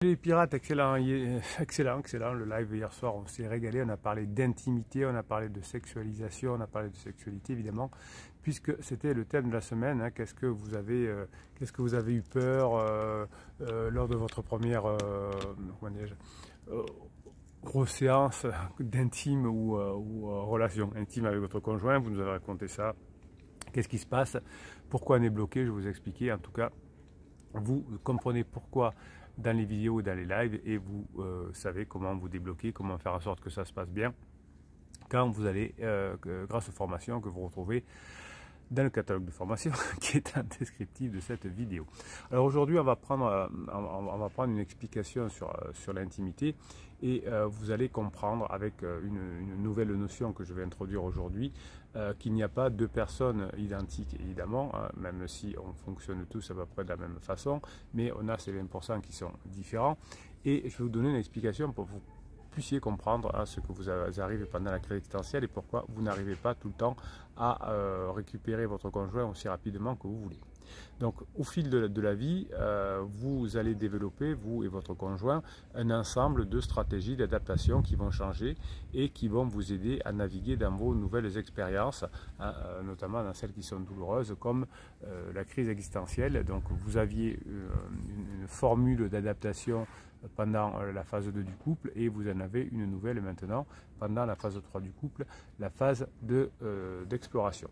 Les pirates, excellent, excellent. Le live hier soir, on s'est régalé. On a parlé d'intimité, on a parlé de sexualisation, on a parlé de sexualité évidemment, puisque c'était le thème de la semaine. Hein. Qu'est-ce que vous avez eu peur lors de votre première grosse séance d'intime ou relation intime avec votre conjoint? Vous nous avez raconté ça. Qu'est-ce qui se passe? Pourquoi on est bloqué? Je vais vous expliquer. En tout cas, vous comprenez pourquoi dans les vidéos et dans les lives, et vous savez comment vous débloquer, comment faire en sorte que ça se passe bien quand vous allez, grâce aux formations que vous retrouvez dans le catalogue de formation qui est un descriptif de cette vidéo. Alors aujourd'hui, on va prendre une explication sur l'intimité, et vous allez comprendre avec une nouvelle notion que je vais introduire aujourd'hui, qu'il n'y a pas deux personnes identiques évidemment, hein, même si on fonctionne tous à peu près de la même façon, mais on a ces 20% qui sont différents, et je vais vous donner une explication pour vous puissiez comprendre ce que vous arrivez pendant la crise existentielle et pourquoi vous n'arrivez pas tout le temps à récupérer votre conjoint aussi rapidement que vous voulez. Donc au fil de la vie, vous allez développer, vous et votre conjoint, un ensemble de stratégies d'adaptation qui vont changer et qui vont vous aider à naviguer dans vos nouvelles expériences, hein, notamment dans celles qui sont douloureuses comme la crise existentielle. Donc vous aviez une formule d'adaptation pendant la phase 2 du couple, et vous en avez une nouvelle maintenant pendant la phase 3 du couple, la phase d'exploration.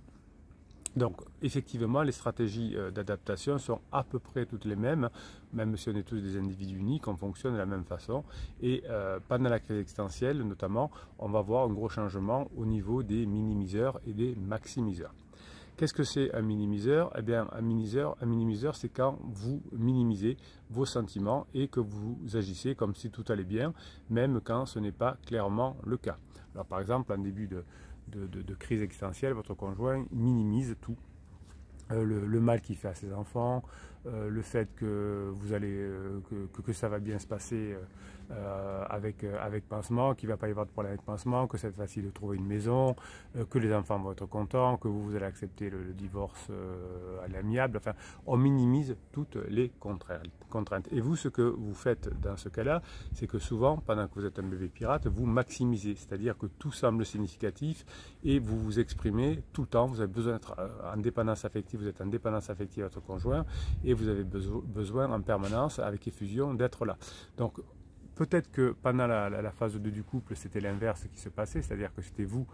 Donc effectivement, les stratégies d'adaptation sont à peu près toutes les mêmes, même si on est tous des individus uniques, on fonctionne de la même façon. Et pendant la crise existentielle notamment, on va voir un gros changement au niveau des minimiseurs et des maximiseurs. Qu'est-ce que c'est un minimiseur? Eh bien, un minimiseur, c'est quand vous minimisez vos sentiments et que vous agissez comme si tout allait bien, même quand ce n'est pas clairement le cas. Alors, par exemple, en début de crise existentielle, votre conjoint minimise tout. Le mal qu'il fait à ses enfants, le fait que vous allez que ça va bien se passer avec Pansement, qu'il ne va pas y avoir de problème avec Pansement, que c'est facile de trouver une maison, que les enfants vont être contents, que vous allez accepter le divorce à l'amiable. Enfin, on minimise toutes les contraintes. Et vous, ce que vous faites dans ce cas-là, c'est que souvent, pendant que vous êtes un bébé pirate, vous maximisez, c'est-à-dire que tout semble significatif et vous vous exprimez tout le temps. Vous avez besoin d'être en dépendance affective, vous êtes en dépendance affective à votre conjoint, et vous avez besoin en permanence, avec effusion, d'être là. Donc, peut-être que pendant la phase 2 du couple, c'était l'inverse qui se passait, c'est-à-dire que c'était vous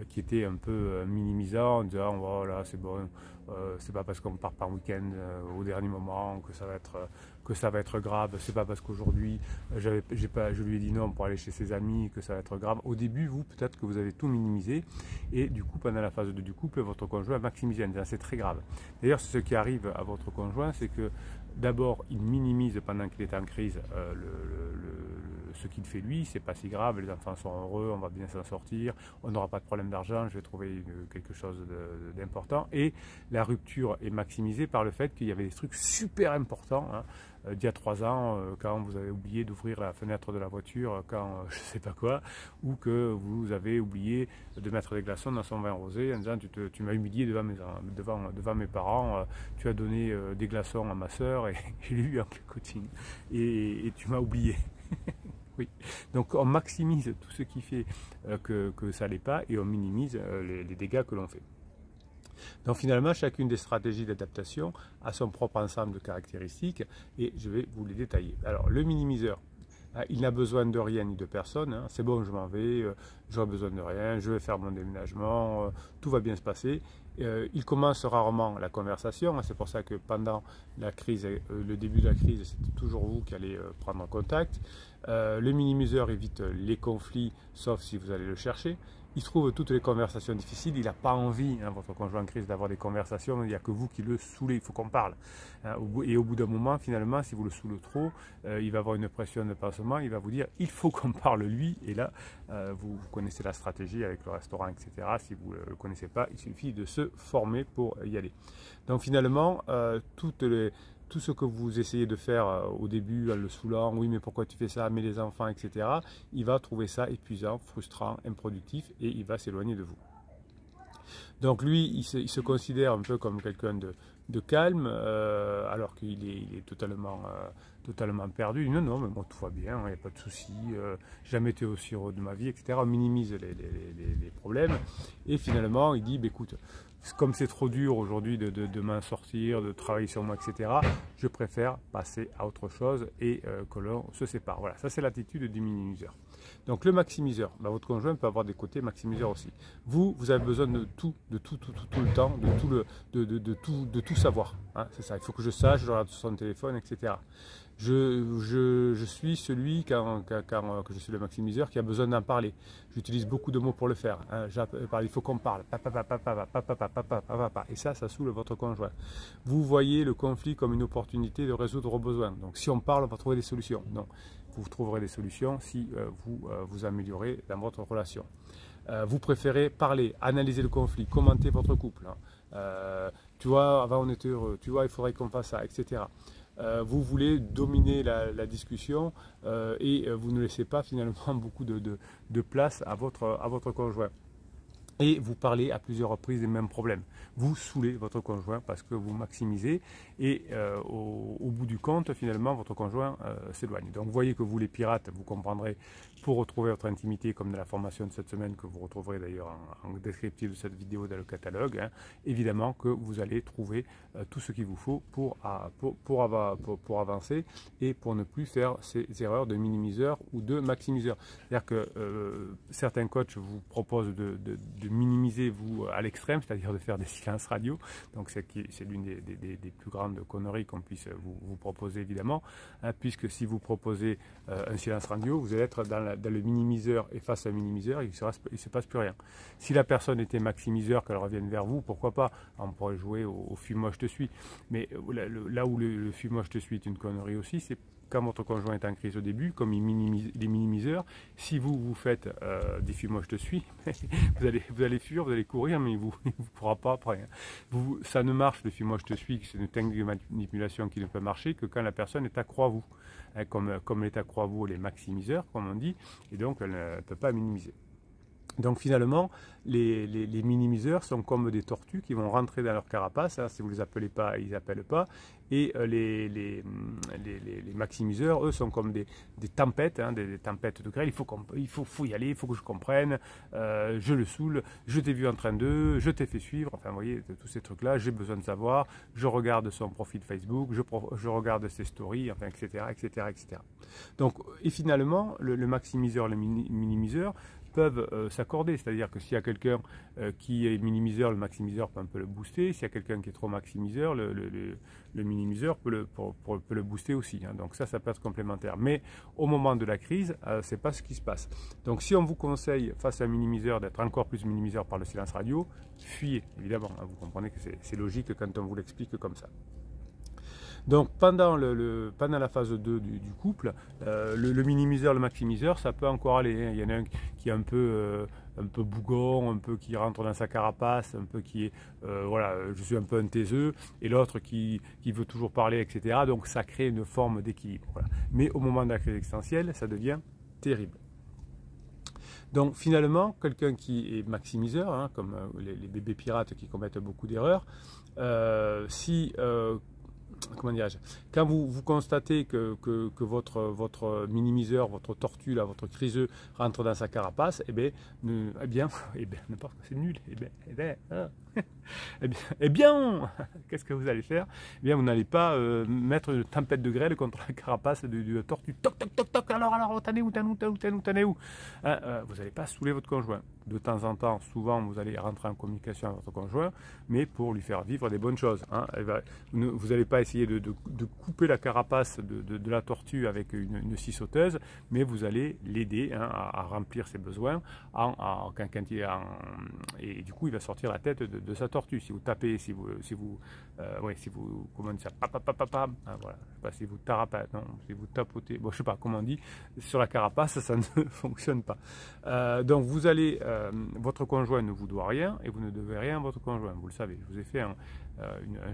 qui étiez un peu minimisant, en disant voilà, c'est bon, c'est pas parce qu'on part par week-end au dernier moment que ça va être grave, c'est pas parce qu'aujourd'hui je lui ai dit non pour aller chez ses amis que ça va être grave. Au début, vous, peut-être que vous avez tout minimisé, et du coup, pendant la phase 2 du couple, votre conjoint a maximisé en disant c'est très grave. D'ailleurs, ce qui arrive à votre conjoint, c'est que d'abord, il minimise pendant qu'il est en crise ce qu'il fait lui, c'est pas si grave, les enfants sont heureux, on va bien s'en sortir, on n'aura pas de problème d'argent, je vais trouver quelque chose d'important. Et la rupture est maximisée par le fait qu'il y avait des trucs super importants, hein, d'il y a 3 ans, quand vous avez oublié d'ouvrir la fenêtre de la voiture, quand je sais pas quoi, ou que vous avez oublié de mettre des glaçons dans son vin rosé en disant tu m'as humilié devant mes parents, tu as donné des glaçons à ma soeur et je l'ai eu en coaching et tu m'as oublié. Oui. Donc on maximise tout ce qui fait que ça n'allait pas, et on minimise les dégâts que l'on fait. Donc finalement, chacune des stratégies d'adaptation a son propre ensemble de caractéristiques, et je vais vous les détailler. Alors le minimiseur, il n'a besoin de rien ni de personne, hein. C'est bon, je m'en vais, j'aurai besoin de rien, je vais faire mon déménagement, tout va bien se passer. Il commence rarement la conversation, hein. C'est pour ça que pendant la crise, le début de la crise, c'est toujours vous qui allez prendre contact. Le minimiseur évite les conflits, sauf si vous allez le chercher. Il trouve toutes les conversations difficiles, il n'a pas envie, hein, votre conjoint en crise, d'avoir des conversations, il n'y a que vous qui le saoulez, il faut qu'on parle. Hein, et au bout d'un moment, finalement, si vous le saoulez trop, il va avoir une pression de pansement, il va vous dire il faut qu'on parle lui, et là, vous connaissez la stratégie avec le restaurant, etc. Si vous ne le connaissez pas, il suffit de se former pour y aller. Donc finalement, tout ce que vous essayez de faire au début en le saoulant, oui mais pourquoi tu fais ça, mais les enfants, etc., il va trouver ça épuisant, frustrant, improductif, et il va s'éloigner de vous. Donc lui, il se considère un peu comme quelqu'un de calme, alors qu'il est totalement, totalement perdu. Il dit, non, non, mais moi tout va bien, il n'y a pas de souci, jamais été aussi heureux de ma vie, etc. On minimise les problèmes. Et finalement, il dit, bah, écoute, comme c'est trop dur aujourd'hui de m'en sortir, de travailler sur moi, etc., je préfère passer à autre chose et que l'on se sépare. Voilà, ça c'est l'attitude du minimiseur. Donc le maximiseur, bah, votre conjoint peut avoir des côtés maximiseurs aussi. Vous avez besoin de tout le temps, de tout savoir. Hein, c'est ça, il faut que je sache, je regarde sur son téléphone, etc. Je suis celui, quand je suis le maximiseur, qui a besoin d'en parler. J'utilise beaucoup de mots pour le faire. Hein. Il faut qu'on parle. Et ça saoule votre conjoint. Vous voyez le conflit comme une opportunité de résoudre vos besoins. Donc si on parle, on va trouver des solutions. Non, vous trouverez des solutions si vous améliorez dans votre relation. Vous préférez parler, analyser le conflit, commenter votre couple. Hein. Tu vois, avant on était heureux. Tu vois, il faudrait qu'on fasse ça, etc. Vous voulez dominer la discussion et vous ne laissez pas finalement beaucoup de place à votre conjoint. Et vous parlez à plusieurs reprises des mêmes problèmes. Vous saoulez votre conjoint parce que vous maximisez et au bout du compte, finalement, votre conjoint s'éloigne. Donc vous voyez que vous les pirates, vous comprendrez pour retrouver votre intimité comme dans la formation de cette semaine que vous retrouverez d'ailleurs en descriptif de cette vidéo dans le catalogue. Hein, évidemment que vous allez trouver tout ce qu'il vous faut pour avancer et pour ne plus faire ces erreurs de minimiseur ou de maximiseur. C'est-à-dire que certains coachs vous proposent de minimiser vous à l'extrême, c'est-à-dire de faire des silences radio. Donc c'est l'une des plus grandes conneries qu'on puisse vous proposer évidemment, hein, puisque si vous proposez un silence radio, vous allez être dans le minimiseur et face à un minimiseur, il ne se passe plus rien. Si la personne était maximiseur, qu'elle revienne vers vous, pourquoi pas, on pourrait jouer au fuis-moi je te suis. Mais là où le fuis-moi je te suis est une connerie aussi, c'est quand votre conjoint est en crise au début, comme il minimise les minimiseurs, si vous faites des fuis-moi je te suis, vous allez fuir, vous allez courir, mais il ne vous pourra pas après. Hein. Ça ne marche, le fuis-moi je te suis, c'est une technique de manipulation qui ne peut marcher que quand la personne est accro à vous. Hein, comme elle est accro à vous, elle est maximiseur, comme on dit, et donc elle ne peut pas minimiser. Donc finalement, les minimiseurs sont comme des tortues qui vont rentrer dans leur carapace, hein, si vous ne les appelez pas, ils n'appellent pas, et les maximiseurs, eux, sont comme des tempêtes, hein, des tempêtes de grêle, il faut y aller, il faut que je comprenne, je le saoule, je t'ai vu en train de, je t'ai fait suivre, enfin vous voyez, tous ces trucs-là, j'ai besoin de savoir, je regarde son profil Facebook, je regarde ses stories, enfin, etc., etc., etc. Donc, et finalement, le maximiseur, le minimiseur, peuvent s'accorder, c'est-à-dire que s'il y a quelqu'un qui est minimiseur, le maximiseur peut un peu le booster, s'il y a quelqu'un qui est trop maximiseur, le minimiseur peut le booster aussi, hein. Donc ça peut être complémentaire, mais au moment de la crise, c'est pas ce qui se passe. Donc si on vous conseille face à un minimiseur d'être encore plus minimiseur par le silence radio, fuyez, évidemment, hein. Vous comprenez que c'est logique quand on vous l'explique comme ça. Donc pendant la phase 2 du couple, le minimiseur, le maximiseur, ça peut encore aller, hein. Il y en a un qui est un peu bougon, un peu qui rentre dans sa carapace, un peu qui est, voilà, je suis un peu un taiseux, et l'autre qui veut toujours parler, etc. Donc ça crée une forme d'équilibre. Voilà. Mais au moment de la crise existentielle, ça devient terrible. Donc finalement, quelqu'un qui est maximiseur, hein, comme les bébés pirates qui commettent beaucoup d'erreurs, comment dirais-je, quand vous constatez que votre minimiseur, votre tortue, là, votre criseux rentre dans sa carapace, n'importe quoi, c'est nul, qu'est-ce que vous allez faire? Eh bien, vous n'allez pas mettre une tempête de grêle contre la carapace de la tortue. Toc, toc, toc, toc, alors, t'en es où? Hein, vous n'allez pas saouler votre conjoint. De temps en temps, souvent, vous allez rentrer en communication avec votre conjoint, mais pour lui faire vivre des bonnes choses. Hein. Vous n'allez pas essayer de couper la carapace de la tortue avec une scie sauteuse, mais vous allez l'aider, hein, à remplir ses besoins et du coup, il va sortir la tête de sa tortue. Si vous tapez, si vous comment on dit ça, hein, voilà, je sais pas, si vous tarapatez, non, si vous tapotez, bon, je sais pas comment on dit, sur la carapace, ça ne fonctionne pas. Donc vous allez, votre conjoint ne vous doit rien et vous ne devez rien à votre conjoint, vous le savez. Je vous ai fait un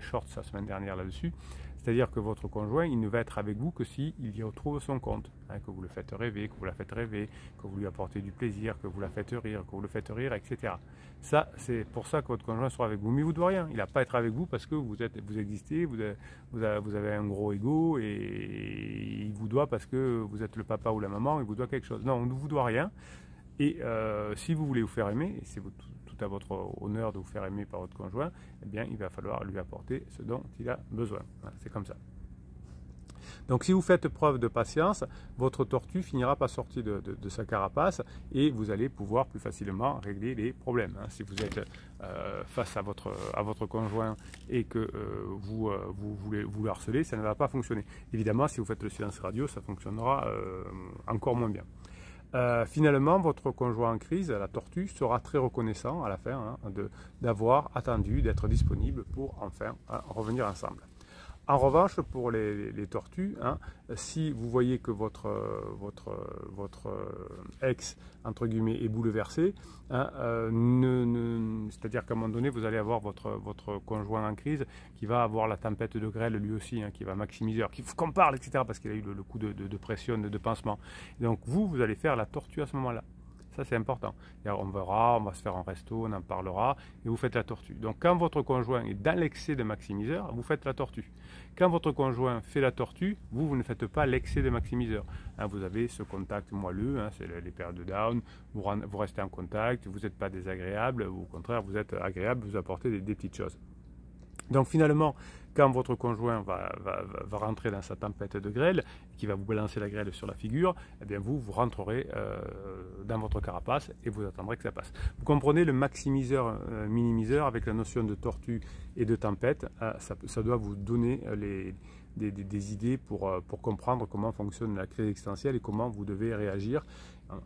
short la semaine dernière là-dessus. C'est-à-dire que votre conjoint, il ne va être avec vous que s'il y retrouve son compte, hein, que vous le faites rêver, que vous la faites rêver, que vous lui apportez du plaisir, que vous la faites rire, que vous le faites rire, etc. Ça, c'est pour ça que votre conjoint sera avec vous. Mais il ne vous doit rien. Il n'a pas à être avec vous parce que vous existez, vous avez un gros ego et il vous doit parce que vous êtes le papa ou la maman, il vous doit quelque chose. Non, on ne vous doit rien. Et si vous voulez vous faire aimer, et c'est tout à votre honneur de vous faire aimer par votre conjoint, eh bien, il va falloir lui apporter ce dont il a besoin. Voilà, c'est comme ça. Donc si vous faites preuve de patience, votre tortue finira par sortir de sa carapace et vous allez pouvoir plus facilement régler les problèmes. Hein. Si vous êtes face à votre conjoint et que vous voulez vous harceler, ça ne va pas fonctionner. Évidemment, si vous faites le silence radio, ça fonctionnera encore moins bien. Finalement, votre conjoint en crise, la tortue, sera très reconnaissant à la fin hein, d'avoir attendu, d'être disponible pour enfin revenir ensemble. En revanche, pour les tortues, hein, si vous voyez que votre ex, entre guillemets, est bouleversé, hein, c'est-à-dire qu'à un moment donné, vous allez avoir votre conjoint en crise qui va avoir la tempête de grêle lui aussi, hein, qui va maximiser, qu'il faut qu'on parle, etc., parce qu'il a eu le coup de pression, de pansement. Et donc vous allez faire la tortue à ce moment-là. Ça, c'est important. On verra, on va se faire un resto, on en parlera, et vous faites la tortue. Donc, quand votre conjoint est dans l'excès de maximiseur, vous faites la tortue. Quand votre conjoint fait la tortue, vous ne faites pas l'excès de maximiseur. Hein, vous avez ce contact moelleux, hein, c'est les périodes de down, vous restez en contact, vous n'êtes pas désagréable, ou au contraire, vous êtes agréable, vous apportez des petites choses. Donc finalement, quand votre conjoint va rentrer dans sa tempête de grêle, qui va vous balancer la grêle sur la figure, eh bien vous rentrerez dans votre carapace et vous attendrez que ça passe. Vous comprenez le maximiseur, minimiseur avec la notion de tortue et de tempête, ça doit vous donner des idées pour comprendre comment fonctionne la crise existentielle et comment vous devez réagir.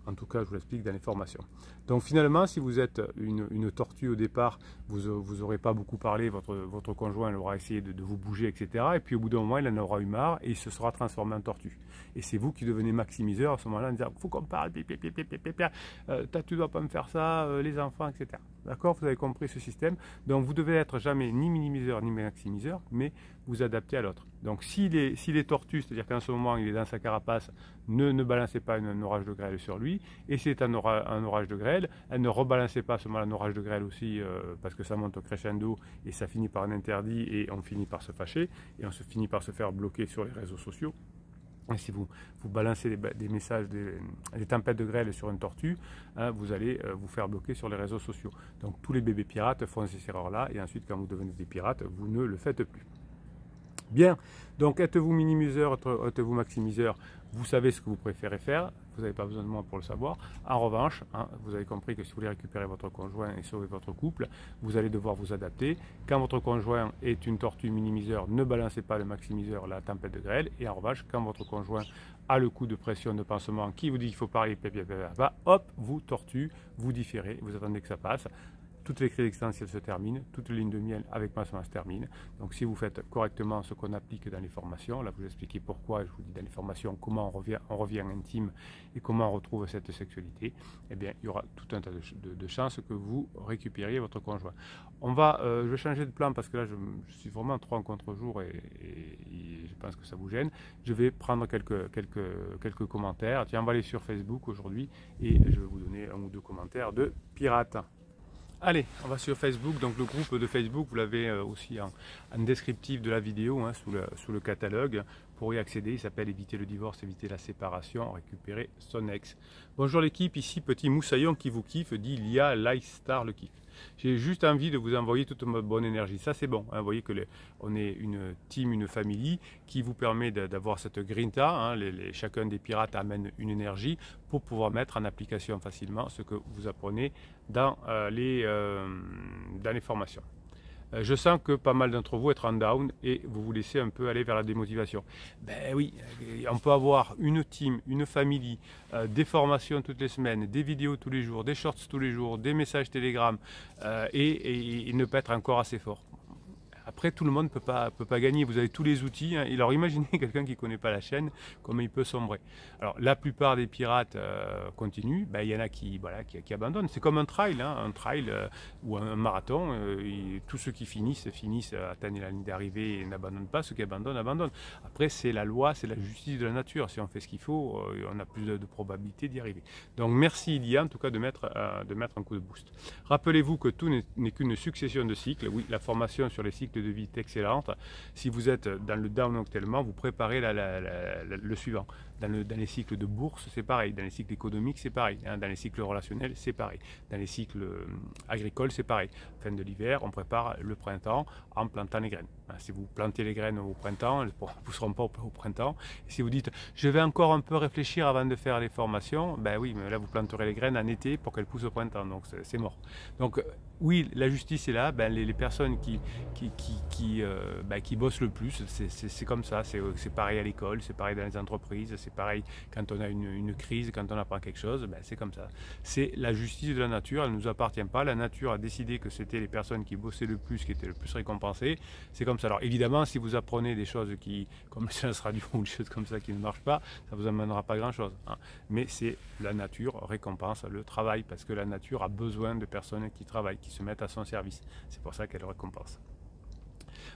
En tout cas, je vous l'explique dans les formations. Donc finalement, si vous êtes une tortue au départ, vous n'aurez pas beaucoup parlé, votre conjoint aura essayé de vous bouger, etc. Et puis au bout d'un moment, il en aura eu marre et il se sera transformé en tortue. Et c'est vous qui devenez maximiseur à ce moment-là en disant « faut qu'on parle, tu ne dois pas me faire ça, les enfants, etc. » D'accord? Vous avez compris ce système. Donc vous devez être jamais ni minimiseur ni maximiseur, mais vous adapter à l'autre. Donc s'il est tortue, c'est-à-dire qu'en ce moment il est dans sa carapace, ne balancez pas un orage de grêle sur lui. Et si c'est un orage de grêle, ne rebalancez pas à ce moment un orage de grêle aussi, parce que ça monte au crescendo et ça finit par un interdit et on finit par se fâcher et on se finit par se faire bloquer sur les réseaux sociaux. Et si vous balancez des messages, des tempêtes de grêle sur une tortue, hein, vous allez vous faire bloquer sur les réseaux sociaux. Donc tous les bébés pirates font ces erreurs-là et ensuite quand vous devenez des pirates, vous ne le faites plus. Bien, donc êtes-vous minimiseur, êtes-vous maximiseur? Vous savez ce que vous préférez faire, vous n'avez pas besoin de moi pour le savoir. En revanche, hein, vous avez compris que si vous voulez récupérer votre conjoint et sauver votre couple, vous allez devoir vous adapter. Quand votre conjoint est une tortue minimiseur, ne balancez pas le maximiseur, la tempête de grêle. Et en revanche, quand votre conjoint a le coup de pression, de pansement, qui vous dit qu'il faut parler, hop, vous tortue, vous différez, vous attendez que ça passe. Toutes les crises existentielles se terminent, toutes les lignes de miel avec pansement se terminent. Donc si vous faites correctement ce qu'on applique dans les formations, là vous expliquez pourquoi, je vous dis dans les formations comment on revient intime et comment on retrouve cette sexualité, eh bien il y aura tout un tas de chances que vous récupériez votre conjoint. Je vais changer de plan parce que là je suis vraiment trop en contre-jour et je pense que ça vous gêne. Je vais prendre quelques commentaires. Tiens, on va aller sur Facebook aujourd'hui et je vais vous donner un ou deux commentaires de pirates. Allez, on va sur Facebook, donc le groupe de Facebook, vous l'avez aussi en descriptif de la vidéo, hein, sous le catalogue, pour y accéder. Il s'appelle Éviter le divorce, éviter la séparation, récupérer son ex. Bonjour l'équipe, ici Petit Moussaillon qui vous kiffe, dit Lia Lifestar le kiffe. J'ai juste envie de vous envoyer toute ma bonne énergie. Ça c'est bon, hein, vous voyez que on est une team, une famille qui vous permet d'avoir cette grinta. Hein, chacun des pirates amène une énergie pour pouvoir mettre en application facilement ce que vous apprenez dans les formations. Je sens que pas mal d'entre vous êtes en down et vous vous laissez un peu aller vers la démotivation. Ben oui, on peut avoir une team, une famille, des formations toutes les semaines, des vidéos tous les jours, des shorts tous les jours, des messages Telegram et ne pas être encore assez fort. après, tout le monde ne peut pas gagner. Vous avez tous les outils. Hein. Alors imaginez quelqu'un qui ne connaît pas la chaîne, comment il peut sombrer. Alors la plupart des pirates continuent. Ben, il y en a voilà, qui abandonnent. C'est comme un trail, hein, ou un marathon. Tous ceux qui finissent, atteignent la ligne d'arrivée et n'abandonnent pas. Ceux qui abandonnent, abandonnent. Après, c'est la loi, c'est la justice de la nature. Si on fait ce qu'il faut, on a plus de probabilité d'y arriver. Donc merci Ilia, en tout cas, de mettre un coup de boost. Rappelez-vous que tout n'est qu'une succession de cycles. Oui, la formation sur les cycles de vie est excellente. Si vous êtes dans le down actuellement, vous préparez le suivant. Dans les cycles de bourse, c'est pareil. Dans les cycles économiques, c'est pareil. Hein. Dans les cycles relationnels, c'est pareil. Dans les cycles agricoles, c'est pareil. Fin de l'hiver, on prépare le printemps en plantant les graines. Hein. Si vous plantez les graines au printemps, elles ne pousseront pas au printemps. Et si vous dites, je vais encore un peu réfléchir avant de faire les formations, ben oui, mais là, vous planterez les graines en été pour qu'elles poussent au printemps. Donc, c'est mort. Donc, oui, la justice est là. Ben, les personnes qui bossent le plus, c'est comme ça. C'est pareil à l'école, c'est pareil dans les entreprises, c'est pareil quand on a une crise, quand on apprend quelque chose, ben, c'est comme ça. C'est la justice de la nature, elle ne nous appartient pas. La nature a décidé que c'était les personnes qui bossaient le plus qui étaient le plus récompensées. C'est comme ça. Alors évidemment, si vous apprenez des choses comme le silence radio ou des choses comme ça qui ne marchent pas, ça ne vous amènera pas grand-chose. Hein. Mais c'est la nature récompense le travail, parce que la nature a besoin de personnes qui travaillent, qui se mettent à son service. C'est pour ça qu'elle récompense.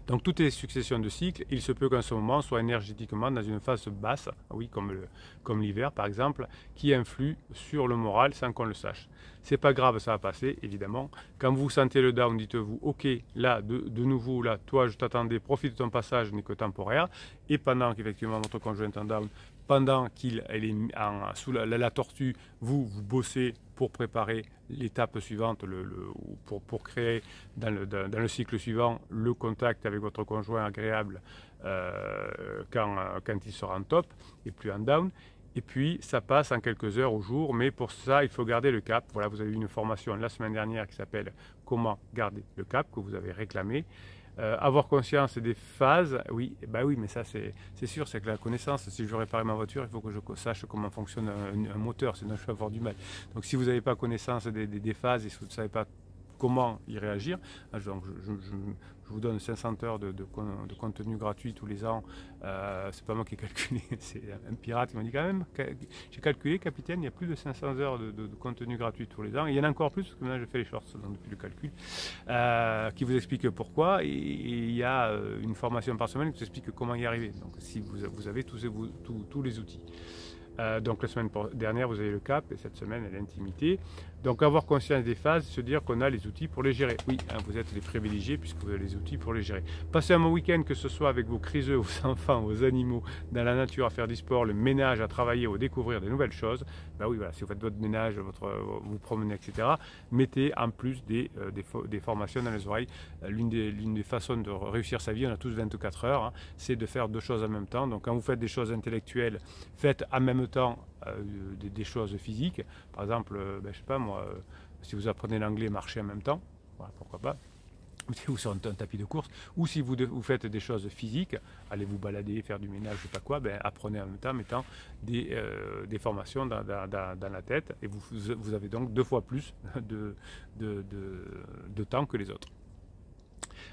Donc toutes les successions de cycles, il se peut qu'en ce moment soit énergétiquement dans une phase basse, oui, comme l'hiver par exemple, qui influe sur le moral sans qu'on le sache. C'est pas grave, ça va passer, évidemment. Quand vous sentez le down, dites-vous, ok, là, de nouveau, là, toi, je t'attendais, profite de ton passage, n'est que temporaire. Et pendant qu'effectivement votre conjoint est en down, pendant qu'il est sous la tortue, vous bossez pour préparer l'étape suivante, pour créer dans le cycle suivant le contact avec votre conjoint agréable quand il sera en top et plus en down. Et puis ça passe en quelques heures au jour, mais pour ça il faut garder le cap. Voilà, vous avez eu une formation la semaine dernière qui s'appelle Comment garder le cap, que vous avez réclamé. Avoir conscience des phases, oui, bah oui, mais ça c'est sûr, c'est que la connaissance, si je veux réparer ma voiture, il faut que je sache comment fonctionne un moteur, sinon je vais avoir du mal. Donc si vous n'avez pas connaissance des phases et si vous ne savez pas comment y réagir, donc je vous donne 500 heures de contenu gratuit tous les ans. C'est pas moi qui ai calculé, c'est un pirate qui m'a dit quand même, j'ai calculé, capitaine, il y a plus de 500 heures de contenu gratuit tous les ans. Et il y en a encore plus, parce que maintenant je fais les shorts depuis le calcul, qui vous explique pourquoi. Et il y a une formation par semaine qui vous explique comment y arriver. Donc si vous avez tous les outils. Donc la semaine dernière, vous avez le cap et cette semaine, l'intimité. Donc avoir conscience des phases, se dire qu'on a les outils pour les gérer. Oui, hein, vous êtes les privilégiés puisque vous avez les outils pour les gérer. Passez un bon week-end, que ce soit avec vos criseux, vos enfants, vos animaux, dans la nature, à faire du sport, le ménage, à travailler ou découvrir de nouvelles choses. Ben oui, voilà, si vous faites votre ménage, vous promenez, etc., mettez en plus des formations dans les oreilles. L'une des façons de réussir sa vie, on a tous 24 heures, hein, c'est de faire deux choses en même temps. Donc quand vous faites des choses intellectuelles, faites en même temps des choses physiques. Par exemple, je sais pas moi, si vous apprenez l'anglais, marchez en même temps, voilà, pourquoi pas, ou sur un tapis de course, ou si vous faites des choses physiques, allez vous balader, faire du ménage, je sais pas quoi, apprenez en même temps, mettant des formations dans la tête, et vous avez donc 2 fois plus de temps que les autres.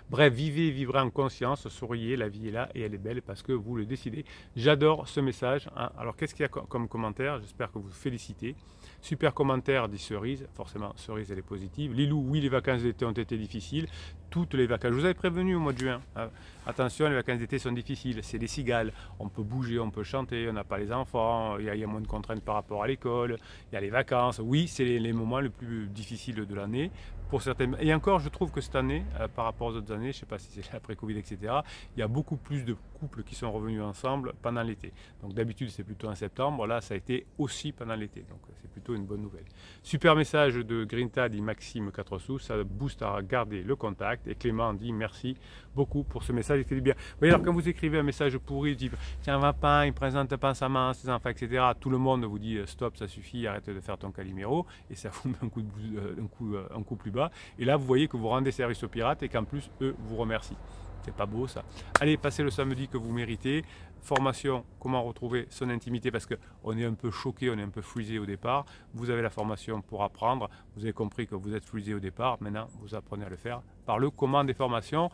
Bref, vivrez en conscience, souriez, la vie est là et elle est belle parce que vous le décidez. J'adore ce message. Hein. Alors, qu'est-ce qu'il y a comme commentaire? J'espère que vous félicitez. Super commentaire, dit Cerise. Forcément, Cerise, elle est positive. Lilou, oui, les vacances d'été ont été difficiles. Toutes les vacances. Je vous avais prévenu au mois de juin. Hein. Attention, les vacances d'été sont difficiles. C'est des cigales. On peut bouger, on peut chanter, on n'a pas les enfants. Il y a moins de contraintes par rapport à l'école. Il y a les vacances. Oui, c'est les moments les plus difficiles de l'année. Pour certaines... Et encore, je trouve que cette année, par rapport aux autres années, je ne sais pas si c'est après Covid, etc., il y a beaucoup plus de couples qui sont revenus ensemble pendant l'été. Donc d'habitude, c'est plutôt en septembre. Là, ça a été aussi pendant l'été. Donc c'est plutôt une bonne nouvelle. Super message de Grinta, dit Maxime 4 sous. Ça booste à garder le contact. Et Clément dit merci beaucoup pour ce message. Il fait du bien. Vous voyez, alors quand vous écrivez un message pourri, type tiens, va pas, il présente pas sa main, ses enfants, etc., tout le monde vous dit stop, ça suffit, arrête de faire ton Calimero. Et ça vous met un coup plus bas. Et là, vous voyez que vous rendez service aux pirates et qu'en plus, eux vous remercient. C'est pas beau ça. Allez, passez le samedi que vous méritez. Formation, comment retrouver son intimité, parce qu'on est un peu choqué, on est un peu frisé au départ. Vous avez la formation pour apprendre. Vous avez compris que vous êtes frisé au départ. Maintenant, vous apprenez à le faire par le comment des formations.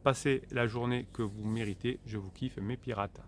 Passez la journée que vous méritez. Je vous kiffe, mes pirates.